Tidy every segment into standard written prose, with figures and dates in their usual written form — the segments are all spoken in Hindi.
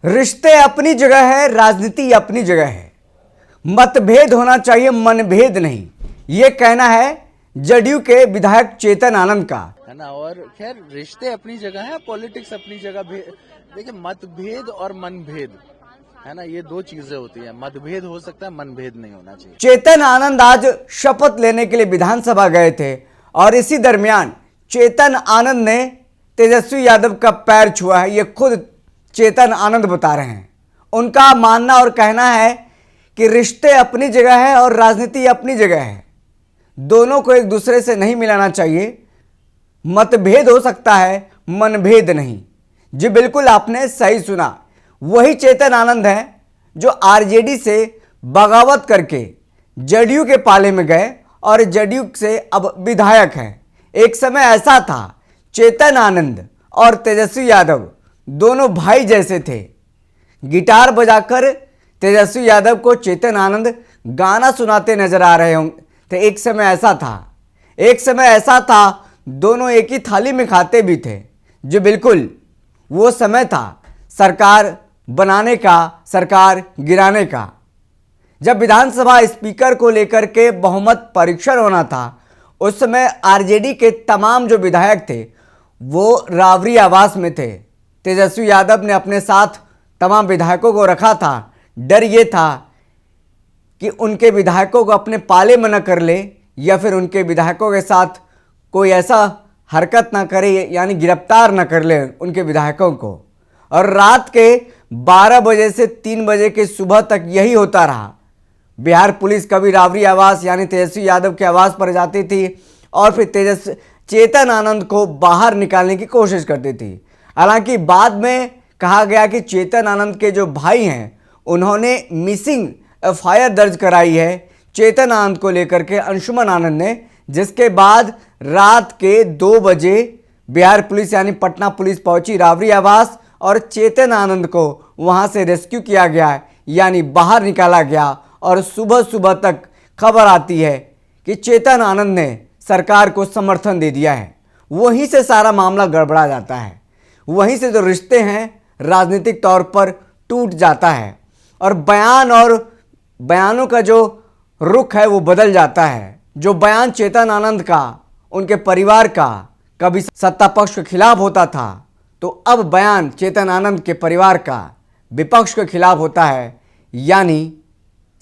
रिश्ते अपनी जगह है, राजनीति अपनी जगह है। मतभेद होना चाहिए, मनभेद नहीं, ये कहना है जदयू के विधायक चेतन आनंद का, है ना। और खैर रिश्ते अपनी जगह है, पॉलिटिक्स अपनी जगह। देखिए मतभेद और मनभेद, है ना, ये दो चीजें होती है। मतभेद हो सकता है, मनभेद नहीं होना चाहिए। चेतन आनंद आज शपथ लेने के लिए विधानसभा गए थे और इसी दरमियान चेतन आनंद ने तेजस्वी यादव का पैर छुआ है। ये खुद चेतन आनंद बता रहे हैं। उनका मानना और कहना है कि रिश्ते अपनी जगह है और राजनीति अपनी जगह है, दोनों को एक दूसरे से नहीं मिलाना चाहिए। मतभेद हो सकता है, मनभेद नहीं। जी बिल्कुल, आपने सही सुना। वही चेतन आनंद हैं जो आरजेडी से बगावत करके जदयू के पाले में गए और जदयू से अब विधायक हैं। एक समय ऐसा था चेतन आनंद और तेजस्वी यादव दोनों भाई जैसे थे। गिटार बजाकर तेजस्वी यादव को चेतन आनंद गाना सुनाते नजर आ रहे होंगे। तो एक समय ऐसा था दोनों एक ही थाली में खाते भी थे। जी बिल्कुल, वो समय था सरकार बनाने का, सरकार गिराने का। जब विधानसभा स्पीकर को लेकर के बहुमत परीक्षण होना था, उस समय आरजेडी के तमाम जो विधायक थे वो रावरी आवास में थे। तेजस्वी यादव ने अपने साथ तमाम विधायकों को रखा था। डर ये था कि उनके विधायकों को अपने पाले में न कर ले या फिर उनके विधायकों के साथ कोई ऐसा हरकत ना करे, यानी गिरफ्तार ना कर ले उनके विधायकों को। और रात के 12 बजे से 3 बजे के सुबह तक यही होता रहा। बिहार पुलिस कभी रावरी आवास यानी तेजस्वी यादव के आवास पर जाती थी और फिर चेतन आनंद को बाहर निकालने की कोशिश करती थी। हालांकि बाद में कहा गया कि चेतन आनंद के जो भाई हैं उन्होंने मिसिंग एफआईआर दर्ज कराई है चेतन आनंद को लेकर के, अंशुमन आनंद ने, जिसके बाद रात के 2 बजे बिहार पुलिस यानी पटना पुलिस पहुंची रावरी आवास और चेतन आनंद को वहां से रेस्क्यू किया गया, यानी बाहर निकाला गया। और सुबह सुबह तक खबर आती है कि चेतन आनंद ने सरकार को समर्थन दे दिया है। वहीं से सारा मामला गड़बड़ा जाता है, वहीं से जो रिश्ते हैं राजनीतिक तौर पर टूट जाता है और बयानों का जो रुख है वो बदल जाता है। जो बयान चेतन आनंद का, उनके परिवार का कभी सत्ता पक्ष के खिलाफ होता था, तो अब बयान चेतन आनंद के परिवार का विपक्ष के खिलाफ होता है, यानी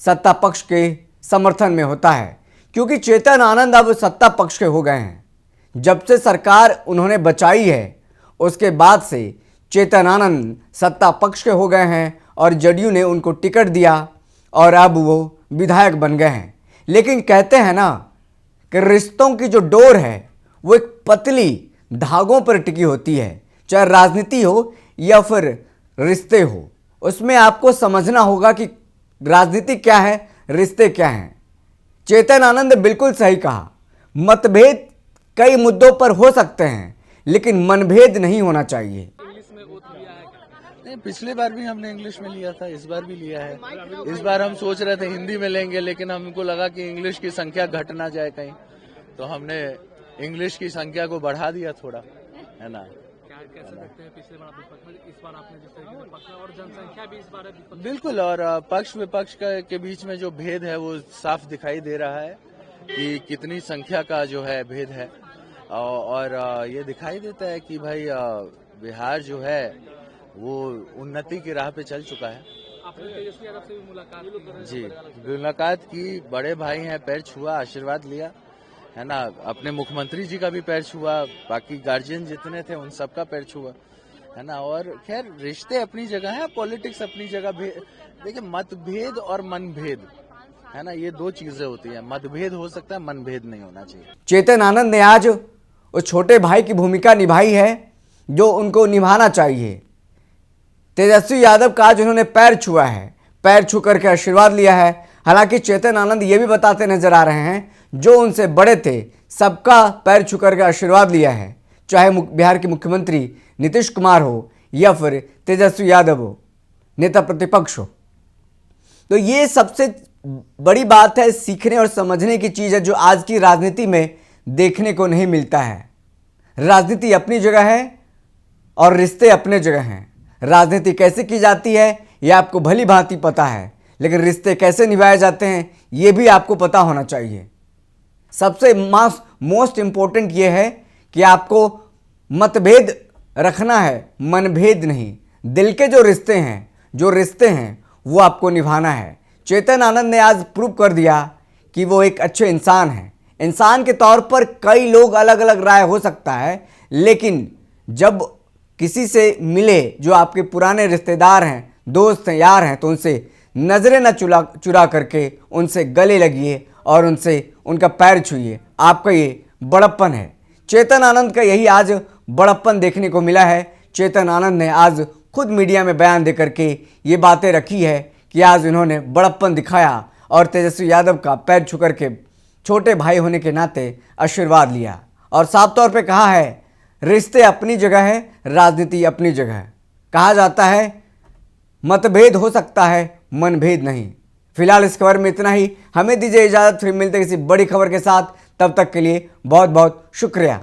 सत्ता पक्ष के समर्थन में होता है। क्योंकि चेतन आनंद अब सत्ता पक्ष के हो गए हैं। जब से सरकार उन्होंने बचाई है उसके बाद से चेतन आनंद सत्ता पक्ष के हो गए हैं और जदयू ने उनको टिकट दिया और अब वो विधायक बन गए हैं। लेकिन कहते हैं ना कि रिश्तों की जो डोर है वो एक पतली धागों पर टिकी होती है। चाहे राजनीति हो या फिर रिश्ते हो, उसमें आपको समझना होगा कि राजनीति क्या है, रिश्ते क्या हैं। चेतन आनंद ने बिल्कुल सही कहा, मतभेद कई मुद्दों पर हो सकते हैं लेकिन मनभेद नहीं होना चाहिए। नहीं, पिछली बार भी हमने इंग्लिश में लिया था, इस बार भी लिया है। इस बार हम सोच रहे थे हिंदी में लेंगे, लेकिन हमको लगा कि इंग्लिश की संख्या घट ना जाए कहीं, तो हमने इंग्लिश की संख्या को बढ़ा दिया थोड़ा, है ना। कैसे देखते हैं पिछले बार विपक्ष में, इस बार आपने जिस तरीके से पकड़ा और जनसंख्या भी इस बार बिल्कुल। और पक्ष विपक्ष के बीच में जो भेद है वो साफ दिखाई दे रहा है कि कितनी संख्या का जो है भेद है। और ये दिखाई देता है कि भाई बिहार जो है वो उन्नति की राह पे चल चुका है। आपने तेजस्वी यादव से भी मुलाकात की? जी मुलाकात की, बड़े भाई हैं, पैर छुआ, आशीर्वाद लिया, है ना। अपने मुख्यमंत्री जी का भी पैर छुआ, बाकी गार्जियन जितने थे उन सबका पैर छुआ, है ना। और खैर रिश्ते अपनी जगह है, पॉलिटिक्स अपनी जगह। देखिए मतभेद और मनभेद, है ना, ये दो चीजें होती है। मतभेद हो सकता है, मनभेद नहीं होना चाहिए। चेतन आनंद ने आज उस छोटे भाई की भूमिका निभाई है जो उनको निभाना चाहिए। तेजस्वी यादव का आज उन्होंने पैर छुआ है, पैर छू करके आशीर्वाद लिया है। हालांकि चेतन आनंद ये भी बताते नजर आ रहे हैं जो उनसे बड़े थे सबका पैर छू करके आशीर्वाद लिया है, चाहे बिहार के मुख्यमंत्री नीतीश कुमार हो या फिर तेजस्वी यादव हो, नेता प्रतिपक्ष हो। तो ये सबसे बड़ी बात है, सीखने और समझने की चीज़ है जो आज की राजनीति में देखने को नहीं मिलता है। राजनीति अपनी जगह है और रिश्ते अपने जगह हैं। राजनीति कैसे की जाती है ये आपको भली भांति पता है, लेकिन रिश्ते कैसे निभाए जाते हैं ये भी आपको पता होना चाहिए। सबसे मोस्ट इम्पोर्टेंट ये है कि आपको मतभेद रखना है, मनभेद नहीं। दिल के जो रिश्ते हैं वो आपको निभाना है। चेतन आनंद ने आज प्रूव कर दिया कि वो एक अच्छे इंसान हैं। इंसान के तौर पर कई लोग अलग अलग राय हो सकता है, लेकिन जब किसी से मिले जो आपके पुराने रिश्तेदार हैं, दोस्त हैं, यार हैं, तो उनसे नज़रें न चुरा करके उनसे गले लगिए और उनसे उनका पैर छूइए। आपका ये बड़प्पन है। चेतन आनंद का यही आज बड़प्पन देखने को मिला है। चेतन आनंद ने आज खुद मीडिया में बयान दे करके ये बातें रखी है कि आज इन्होंने बड़प्पन दिखाया और तेजस्वी यादव का पैर छू करके छोटे भाई होने के नाते आशीर्वाद लिया और साफ तौर पे कहा है रिश्ते अपनी जगह है, राजनीति अपनी जगह है। कहा जाता है मतभेद हो सकता है, मनभेद नहीं। फिलहाल इस खबर में इतना ही। हमें दीजिए इजाज़त, फिर मिलते किसी बड़ी खबर के साथ। तब तक के लिए बहुत बहुत शुक्रिया।